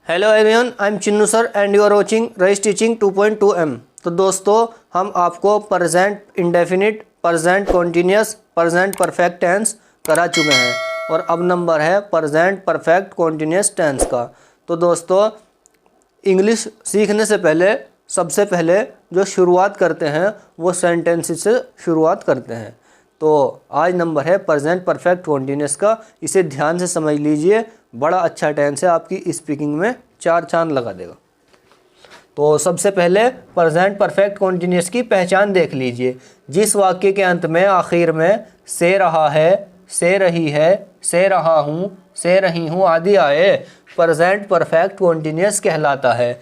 Hello everyone, I am Chinnu sir and you are watching Raees teaching 2.2M। तो दोस्तों, हम आपको present indefinite, present continuous, present perfect tense करा चुके हैं और अब नंबर है प्रेजेंट परफेक्ट कॉन्टिन्यूस टेंस का। तो दोस्तों, इंग्लिश सीखने से पहले सबसे पहले जो शुरुआत करते हैं वो सेंटेंस से शुरुआत करते हैं। तो आज नंबर है प्रेजेंट परफेक्ट कॉन्टिन्यूस का। इसे ध्यान से समझ लीजिए, बड़ा अच्छा टेंस है, आपकी स्पीकिंग में 4 चांद लगा देगा। तो सबसे पहले प्रेजेंट परफेक्ट कॉन्टिन्यूस की पहचान देख लीजिए। जिस वाक्य के अंत में आखिर में से रहा है, से रही है, से रहा हूँ, से रही हूँ आदि आए, प्रेजेंट परफेक्ट कॉन्टिन्यूस कहलाता है।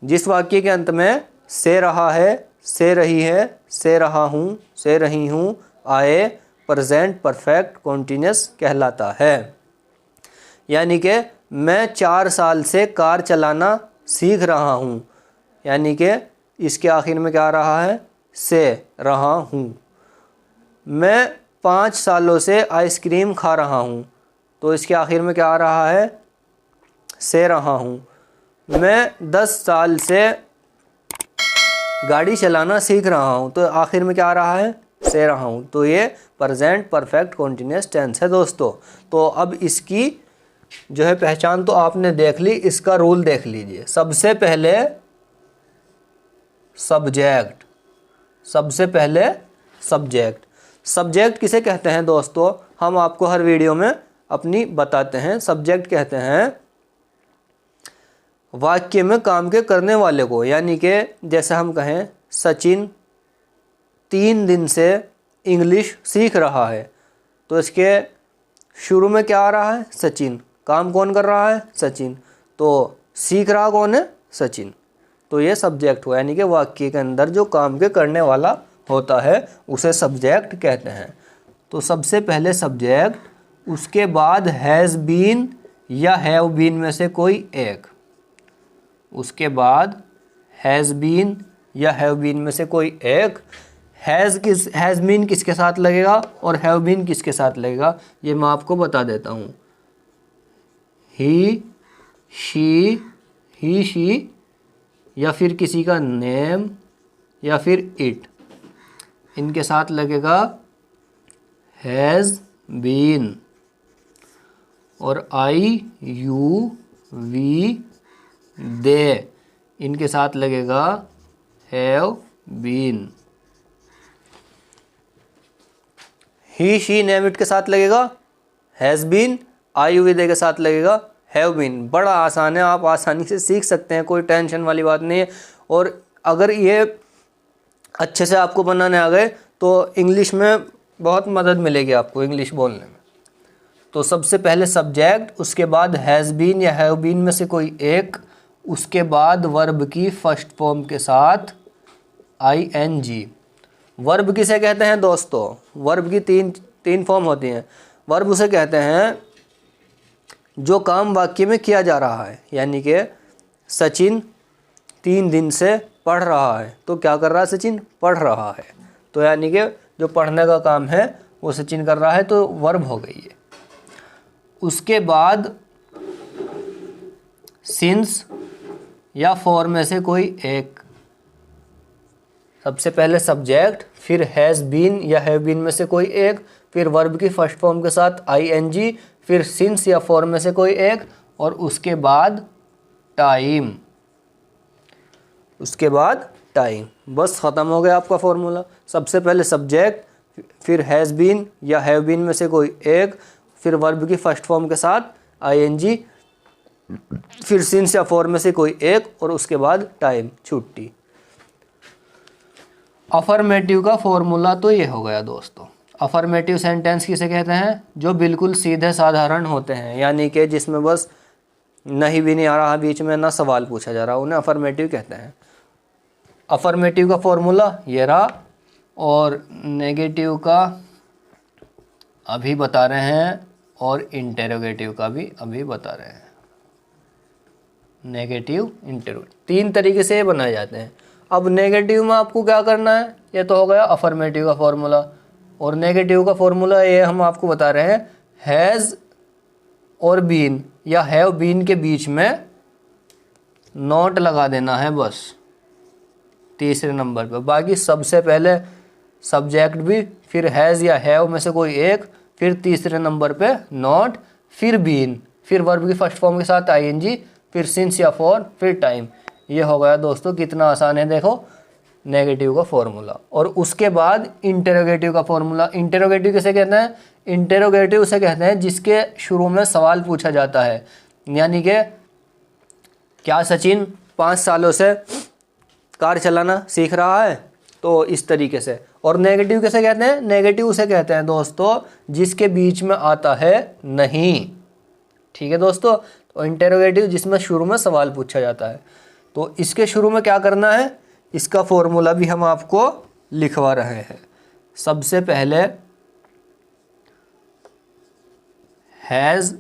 जिस वाक्य के अंत में से रहा है, से रही है, से रहा हूँ, से रही हूँ आए, प्रेजेंट परफेक्ट कॉन्टिन्यूस कहलाता है। यानी कि मैं 4 साल से कार चलाना सीख रहा हूँ, यानी कि इसके आखिर में क्या आ रहा है, से रहा हूँ। मैं 5 सालों से आइसक्रीम खा रहा हूँ, तो इसके आखिर में क्या आ रहा है, से रहा हूँ। मैं 10 साल से गाड़ी चलाना सीख रहा हूँ, तो आखिर में क्या आ रहा है, से रहा हूँ। तो ये प्रेजेंट परफेक्ट कॉन्टिन्यूस टेंस है दोस्तों। तो अब इसकी जो है पहचान तो आपने देख ली, इसका रूल देख लीजिए। सबसे पहले सब्जेक्ट, सबसे पहले सब्जेक्ट। सब्जेक्ट किसे कहते हैं दोस्तों, हम आपको हर वीडियो में अपनी बताते हैं। सब्जेक्ट कहते हैं वाक्य में काम के करने वाले को। यानी कि जैसे हम कहें सचिन 3 दिन से इंग्लिश सीख रहा है, तो इसके शुरू में क्या आ रहा है, सचिन। काम कौन कर रहा है, सचिन। तो सीख रहा कौन है, सचिन। तो ये सब्जेक्ट हुआ, यानी कि वाक्य के अंदर जो काम के करने वाला होता है उसे सब्जेक्ट कहते हैं। तो सबसे पहले सब्जेक्ट, उसके बाद हैज़ बीन या हैव बीन में से कोई एक। उसके बाद हैज़ बीन या हैव बीन में से कोई एक। हैज़ बीन किसके साथ लगेगा और हैव बीन किसके साथ लगेगा, ये मैं आपको बता देता हूँ। ही, शी या फिर किसी का नेम या फिर इट, इनके साथ लगेगा हैज़ बीन। और आई, यू, वी, दे, इनके साथ लगेगा have been. He, she, name, it के साथ लगेगा has been. I, you, we, they के साथ लगेगा हैव बीन। बड़ा आसान है, आप आसानी से सीख सकते हैं, कोई टेंशन वाली बात नहीं है। और अगर ये अच्छे से आपको बनाने आ गए तो इंग्लिश में बहुत मदद मिलेगी आपको इंग्लिश बोलने में। तो सबसे पहले सब्जेक्ट, उसके बाद हैज़ बीन या हैव बीन में से कोई एक, उसके बाद वर्ब की फर्स्ट फॉर्म के साथ ING। वर्ब किसे कहते हैं दोस्तों, वर्ब की तीन फॉर्म होती हैं। वर्ब उसे कहते हैं जो काम वाक्य में किया जा रहा है। यानी कि सचिन 3 दिन से पढ़ रहा है, तो क्या कर रहा है, सचिन पढ़ रहा है। तो यानी कि जो पढ़ने का काम है वो सचिन कर रहा है, तो वर्ब हो गई है। उसके बाद सिंस या फॉर में से कोई एक। सबसे पहले सब्जेक्ट, फिर हैज़ बीन या हैव बीन में से कोई एक, फिर वर्ब की फर्स्ट फॉर्म के साथ ING, फिर सिंस या फॉर में से कोई एक, और उसके बाद टाइम। उसके बाद टाइम, बस ख़त्म हो गया आपका फॉर्मूला। सबसे पहले सब्जेक्ट, फिर हैज़ बीन या हैव बीन में से कोई एक, फिर वर्ब की फर्स्ट फॉर्म के साथ ING, फिर सिंस या फॉर में से कोई एक, और उसके बाद टाइम, छुट्टी। अफर्मेटिव का फॉर्मूला तो ये हो गया दोस्तों। अफर्मेटिव सेंटेंस किसे कहते हैं, जो बिल्कुल सीधे साधारण होते हैं, यानी कि जिसमें बस नहीं भी नहीं आ रहा बीच में, ना सवाल पूछा जा रहा, उन्हें अफर्मेटिव कहते हैं। अफर्मेटिव का फॉर्मूला ये रहा, और नेगेटिव का अभी बता रहे हैं, और इंटेरोगेटिव का भी अभी बता रहे हैं। नेगेटिव, इंटेरोगेटिव, 3 तरीके से ये बनाए जाते हैं। अब नेगेटिव में आपको क्या करना है, ये तो हो गया अफर्मेटिव का फॉर्मूला। और नेगेटिव का फॉर्मूला ये हम आपको बता रहे हैं, हैज़ और बीन या हैव बीन के बीच में नॉट लगा देना है बस तीसरे नंबर पे। बाकी सबसे पहले सब्जेक्ट भी, फिर हैज़ या हैव में से कोई एक, फिर तीसरे नंबर पे नॉट, फिर बीन, फिर वर्ब की फर्स्ट फॉर्म के साथ आईएनजी, फिर सिंस या फॉर, फिर टाइम। ये हो गया दोस्तों, कितना आसान है देखो नेगेटिव का फॉर्मूला। और उसके बाद इंटेरोगेटिव का फॉर्मूला। इंटेरोगेटिव किसे कहते हैं? इंटेरोगेटिव उसे कहते हैं जिसके शुरू में सवाल पूछा जाता है। यानी कि क्या सचिन 5 सालों से कार चलाना सीख रहा है? तो इस तरीके से। और नेगेटिव किसे कहते हैं? नेगेटिव उसे कहते हैं दोस्तों जिसके बीच में आता है नहीं। ठीक है दोस्तों, तो इंटेरोगेटिव जिसमें शुरू में सवाल पूछा जाता है। तो इसके शुरू में क्या करना है, इसका फॉर्मूला भी हम आपको लिखवा रहे हैं। सबसे पहले हैज़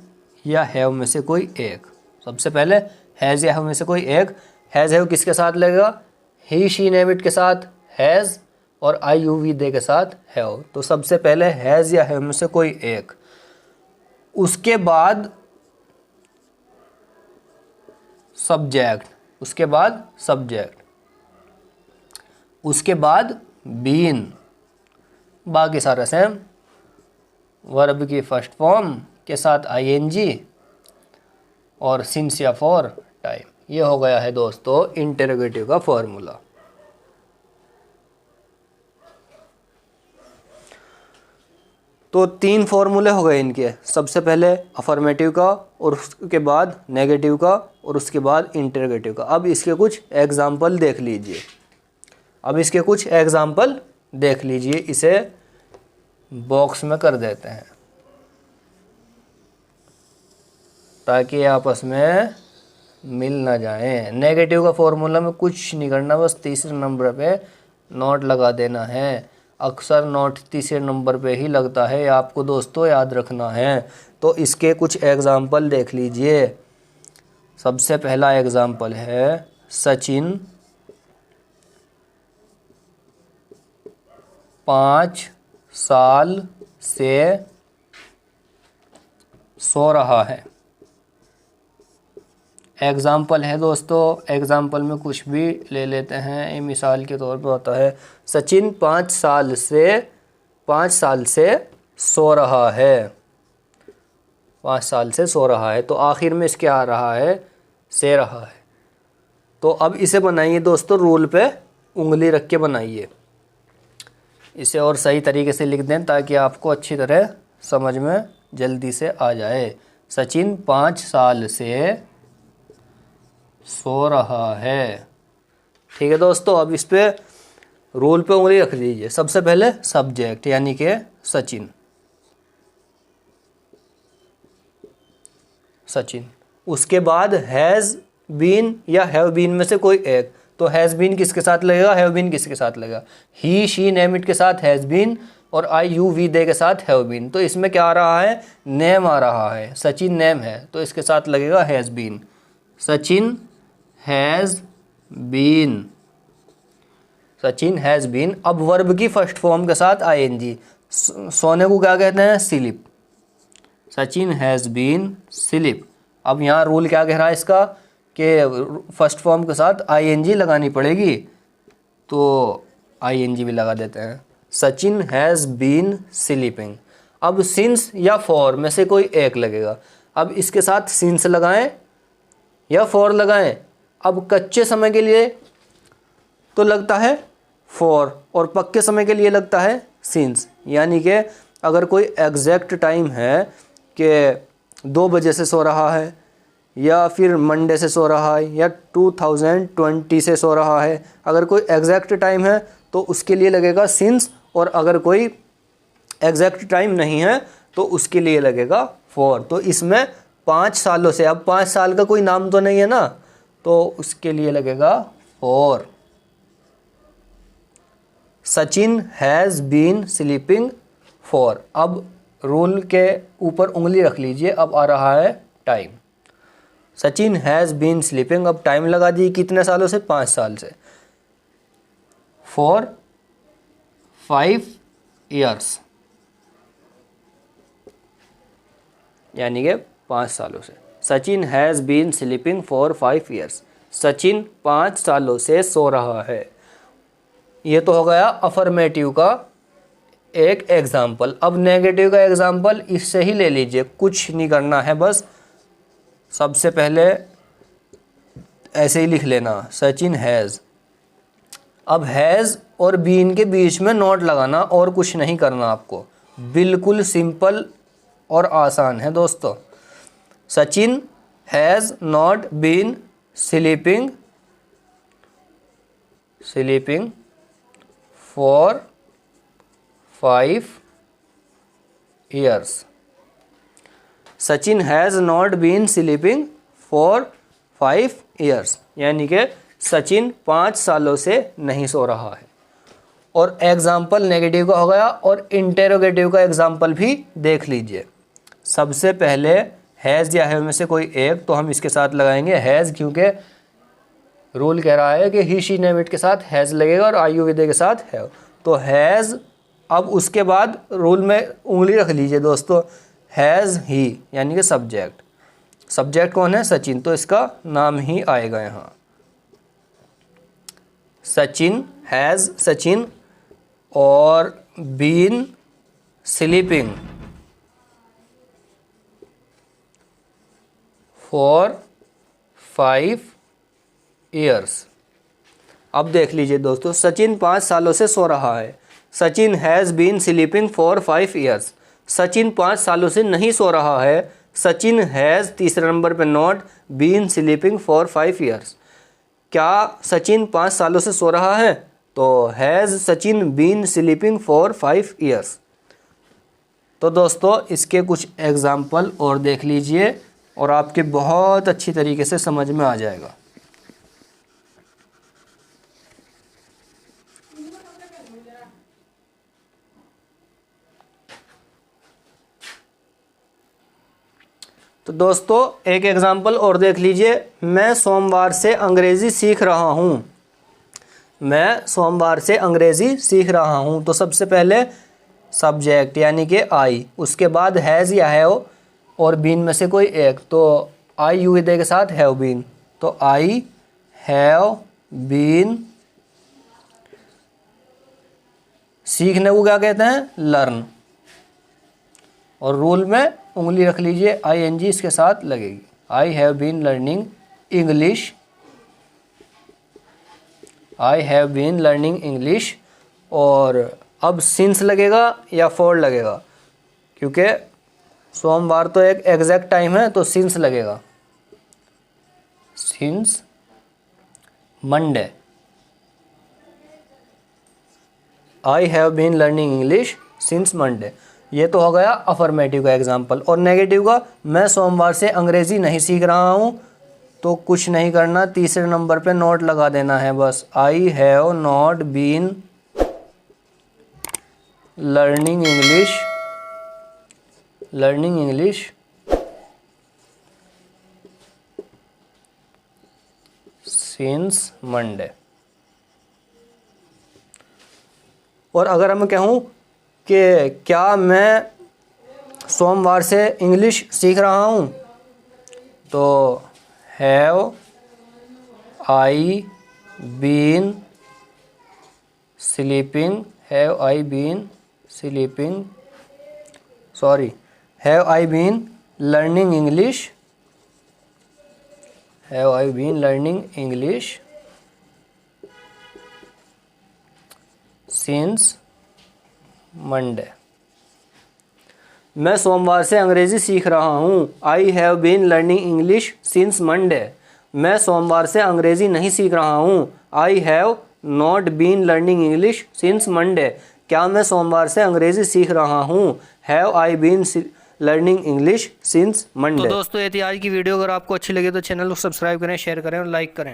या हैव में से कोई एक, सबसे पहले हैज़ या हैव में से कोई एक। हैज़ हैव किसके साथ लगेगा? ही शी नेम इट के साथ हैज़ और आई यू वी दे के साथ हैव। तो सबसे पहले हैज़ या हैव में से कोई एक। उसके बाद सब्जेक्ट, उसके बाद सब्जेक्ट, उसके बाद बीन, बाकी सारा सेम। वर्ब की फर्स्ट फॉर्म के साथ आईएनजी और सिंस या फॉर, टाइम। ये हो गया है दोस्तों इंटेरोगेटिव का फॉर्मूला। तो 3 फॉर्मूले हो गए इनके। सबसे पहले अफर्मेटिव का, और उसके बाद नेगेटिव का, और उसके बाद इंटेरोगेटिव का। अब इसके कुछ एग्जाम्पल देख लीजिए। इसे बॉक्स में कर देते हैं ताकि आपस में मिल ना जाए। नेगेटिव का फॉर्मूला में कुछ नहीं करना, बस तीसरे नंबर पे नॉट लगा देना है। अक्सर नॉट तीसरे नंबर पे ही लगता है, आपको दोस्तों याद रखना है। तो इसके कुछ एग्जाम्पल देख लीजिए। सबसे पहला एग्जाम्पल है सचिन 5 साल से सो रहा है। एग्ज़ाम्पल है दोस्तों, एग्ज़ाम्पल में कुछ भी ले लेते हैं। ये मिसाल के तौर पे होता है सचिन 5 साल से सो रहा है। 5 साल से सो रहा है, तो आखिर में इसके आ रहा है से रहा है। तो अब इसे बनाइए दोस्तों, रूल पे उंगली रख के बनाइए इसे, और सही तरीके से लिख दें ताकि आपको अच्छी तरह समझ में जल्दी से आ जाए। सचिन 5 साल से सो रहा है। ठीक है दोस्तों, अब इस पे रूल पे उंगली रख लीजिए। सबसे पहले सब्जेक्ट यानी कि सचिन, उसके बाद हैज़ बीन या हैव बीन में से कोई एक। तो हैज़ बीन किसके साथ लगेगा? हैव बीन किसके साथ लगेगा? ही शी नेम इट के साथ हैज़ बीन और आई यू वी दे के साथ हैव बीन। तो इसमें क्या आ रहा है? नेम आ रहा है। सचिन नेम है तो इसके साथ लगेगा has been. Sachin has been, Sachin has been. अब वर्ब की फर्स्ट फॉर्म के साथ आईएनजी। सोने को क्या कहते हैं? Sleep. Sachin has been sleep. अब यहाँ रूल क्या कह रहा है इसका कि फर्स्ट फॉर्म के साथ आईएनजी लगानी पड़ेगी, तो आईएनजी भी लगा देते हैं। Sachin has been sleeping. अब सिंस या फॉर में से कोई एक लगेगा। अब इसके साथ सिंस लगाएं या फॉर लगाएं। अब कच्चे समय के लिए तो लगता है फॉर और पक्के समय के लिए लगता है सिंस। यानी कि अगर कोई एग्जैक्ट टाइम है कि 2 बजे से सो रहा है, या फिर मंडे से सो रहा है, या 2020 से सो रहा है, अगर कोई एग्जैक्ट टाइम है तो उसके लिए लगेगा सिंस, और अगर कोई एग्जैक्ट टाइम नहीं है तो उसके लिए लगेगा फॉर। तो इसमें 5 सालों से, अब 5 साल का कोई नाम तो नहीं है ना, तो उसके लिए लगेगा for. Sachin has been sleeping for. अब रूल के ऊपर उंगली रख लीजिए। अब आ रहा है time. Sachin has been sleeping. अब टाइम लगा दी कितने सालों से? 5 साल से। फॉर 5 ईयर्स, यानी कि 5 सालों से। Sachin has been sleeping for 5 years. Sachin 5 सालों से सो रहा है। ये तो हो गया अफर्मेटिव का एक एग्जाम्पल। अब नेगेटिव का एग्जाम्पल इससे ही ले लीजिए, कुछ नहीं करना है, बस सबसे पहले ऐसे ही लिख लेना सचिन हैज़। अब हैज़ और बीन के बीच में नोट लगाना और कुछ नहीं करना आपको, बिल्कुल सिंपल और आसान है दोस्तों। Sachin has not been sleeping for 5 years। Sachin has not been sleeping for 5 years, यानी कि सचिन 5 सालों से नहीं सो रहा है। और एग्जाम्पल नेगेटिव का हो गया। और इंटेरोगेटिव का एग्जाम्पल भी देख लीजिए। सबसे पहले हैज़ या हैव में से कोई एक, तो हम इसके साथ लगाएंगे हैज़, क्योंकि रूल कह रहा है कि ही शी नेम इट के साथ हैज़ लगेगा और आयु विदे के साथ हैव, तो हैज़। अब उसके बाद रूल में उंगली रख लीजिए दोस्तों, हैज़ ही, यानी कि सब्जेक्ट। सब्जेक्ट कौन है? सचिन, तो इसका नाम ही आएगा यहाँ। सचिन हैज़ सचिन और बीन स्लीपिंग फॉर 5 years। अब देख लीजिए दोस्तों, सचिन 5 सालों से सो रहा है। Sachin has been sleeping for 5 years। Sachin 5 सालों से नहीं सो रहा है। सचिन हैज़ तीसरे नंबर पे not been sleeping for 5 years। क्या सचिन 5 सालों से सो रहा है? तो has Sachin been sleeping for 5 years। तो दोस्तों इसके कुछ एग्जाम्पल और देख लीजिए और आपके बहुत अच्छी तरीके से समझ में आ जाएगा। तो दोस्तों एक एग्जाम्पल और देख लीजिए। मैं सोमवार से अंग्रेज़ी सीख रहा हूँ। मैं सोमवार से अंग्रेज़ी सीख रहा हूँ, तो सबसे पहले सब्जेक्ट यानी कि आई, उसके बाद हैज़ या हैव और बीन में से कोई एक, तो आई यू विदे के साथ हैव बीन, तो आई हैव बीन। सीखने को क्या कहते हैं? लर्न। और रूल में उंगली रख लीजिए, ING इसके साथ लगेगी। I have been learning English. I have been learning English. और अब सिंस लगेगा या फॉर लगेगा, क्योंकि सोमवार तो एक एग्जैक्ट टाइम है, तो सिंस लगेगा। Since Monday. I have been learning English since Monday. ये तो हो गया अफर्मेटिव का एग्जाम्पल। और नेगेटिव का, मैं सोमवार से अंग्रेज़ी नहीं सीख रहा हूँ, तो कुछ नहीं करना, तीसरे नंबर पे नोट लगा देना है बस। I have not been learning English since Monday. और अगर मैं कहूँ कि क्या मैं सोमवार से इंग्लिश सीख रहा हूँ, तो have I been sleeping learning English since Monday. मैं सोमवार से अंग्रेज़ी सीख रहा हूँ। I have been learning English since Monday. मैं सोमवार से अंग्रेज़ी नहीं सीख रहा हूँ। I have not been learning English since Monday. क्या मैं सोमवार से अंग्रेज़ी सीख रहा हूँ? Have I been learning English since Monday. तो दोस्तों ये थी आज की वीडियो। अगर आपको अच्छी लगी तो चैनल को सब्सक्राइब करें, शेयर करें और लाइक करें।